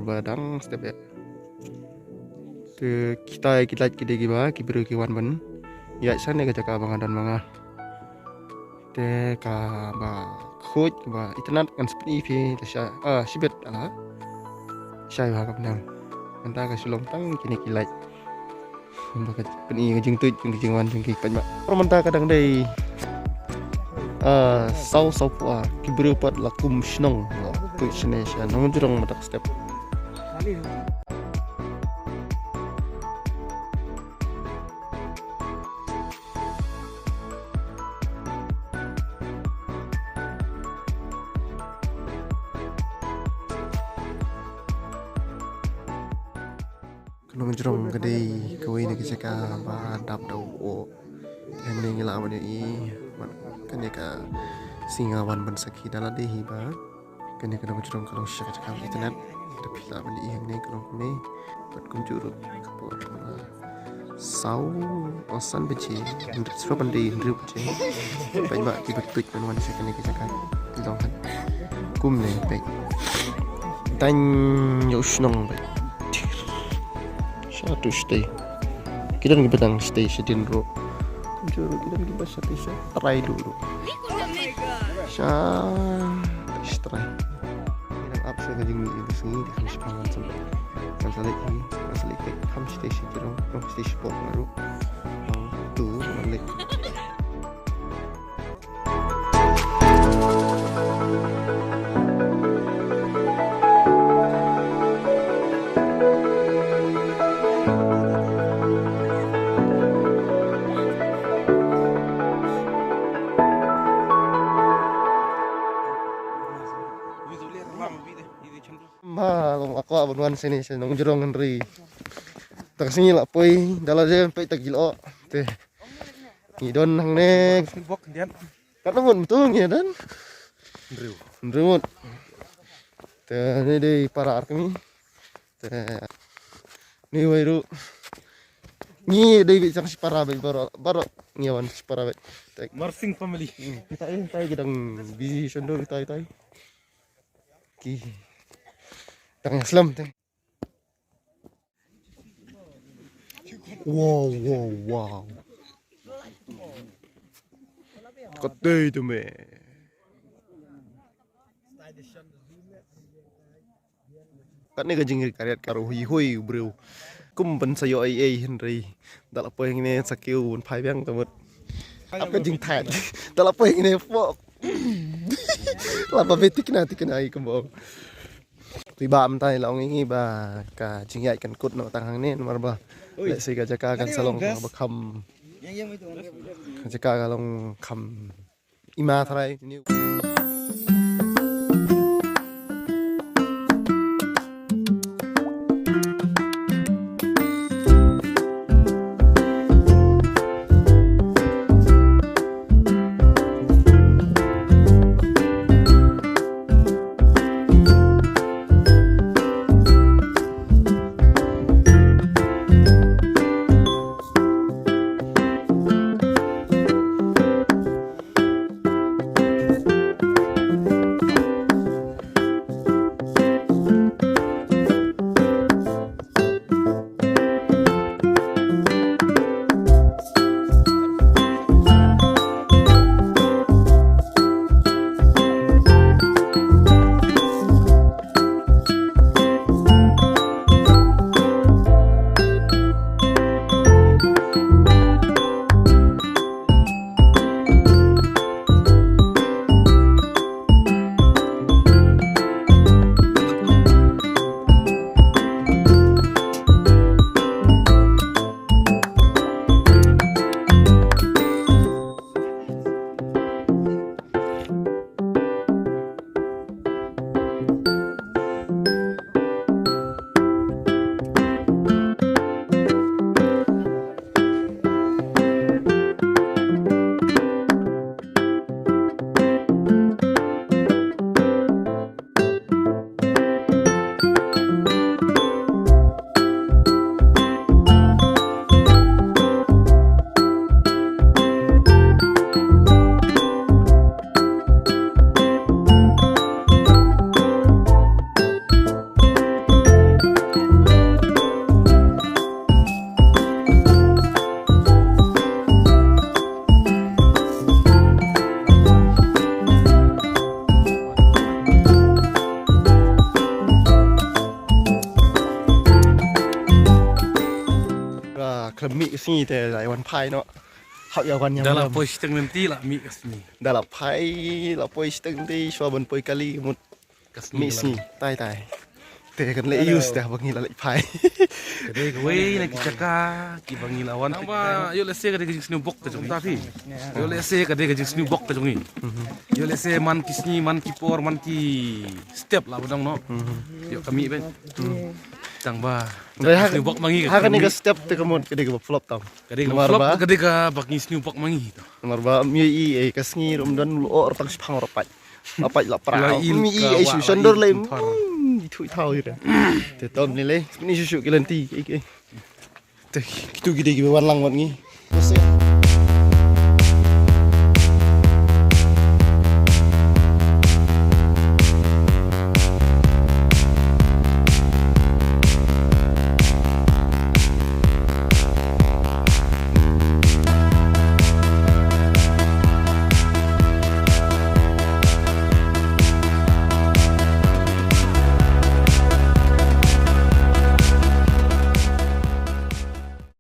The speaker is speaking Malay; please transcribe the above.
badang step ya. Te kita kide giba kibru kiwan ben. Ya sana ke jaka bang dan manga. Te ka ba khoj ba itnat kan seperti fi te sibet ala. Syai ba kapnang. Anta ka sulong tang kini kilai. Baka peni jing tu jing wan jing ki pa. Romanta kadang dai sau pua kibru pat lakum shnong tu snesia nong jurong matak step. Kalau menjerong kedai kawin ni kita ba dap dau o yang ni ngila man i kan ka singawan ban sakhi dala dehi ba kan ka menjerong kalau syaka cakap internet tapi lah man i yang ni kalau ni pat kunjuru kapor sau osan beci sro bandi ndru beci pai ba ki betuj man syaka ni ka cakap dong kan kum ni pai tan yo snong bai satu stay kita nggak betang stay sedin ro juru kita nggak bahas satu try dulu try kita up so kajing di sini di sini sepangan sampai masalah kayak ham stay sedin ro stay sport baru tu balik aku abon sini nong jerong ngeri tak sini lah poi dalam je poi tak gilo teh idon hang nek kat ngun betul ya dan ndrew teh ni dei para kami teh ni wairu ni dei bicang si para bai baro nyawan si para bai Marsing family kita gedang busy sondo kita ki tang Islam teh. Wow. Katay tu me. Kat ni kajing karyat karo hui bro. Kum ban sayo ai Henry. Dal apa yang ni sakiu un phai bang tamut. Apa jing that. Dal apa yang ni fok. Lapa betik na tikna ai kembang. Tiba amtai la ngi ba ka jingyai kan kut no tang hang nen marba le si ka jaka kan salong ba kham jaka ka long kham ima thrai ni kami sini te lai wan pai no hak ya wan yang Dalam poi setengah nanti lah mi kasni. dalam pai la poi steng ti shwa ban poi kali mut mi sini tai te kan le use dah bangi la pai Kadai gawe nak caka ki bangi lawan. Namba yo lese kadai ke sini bok ke jong tapi. Yo lese kadai ke sini bok ke jong ni. Yo lese man kisni man ki por man ki step lah bodong no. Yo kami ben. Cang ba. Sini bok mangi. ha kan ni step te kamon kadai ke flop tam Kadai ke flop kadai ke bangi sini bok mangi. nomor ba mi i kasngi rum dan lu or tang spang rapat rapat la pra mi i su sandor le thui thau ir te tom ni le ni su kilanti ke te kitu gide gi wan lang wan ngi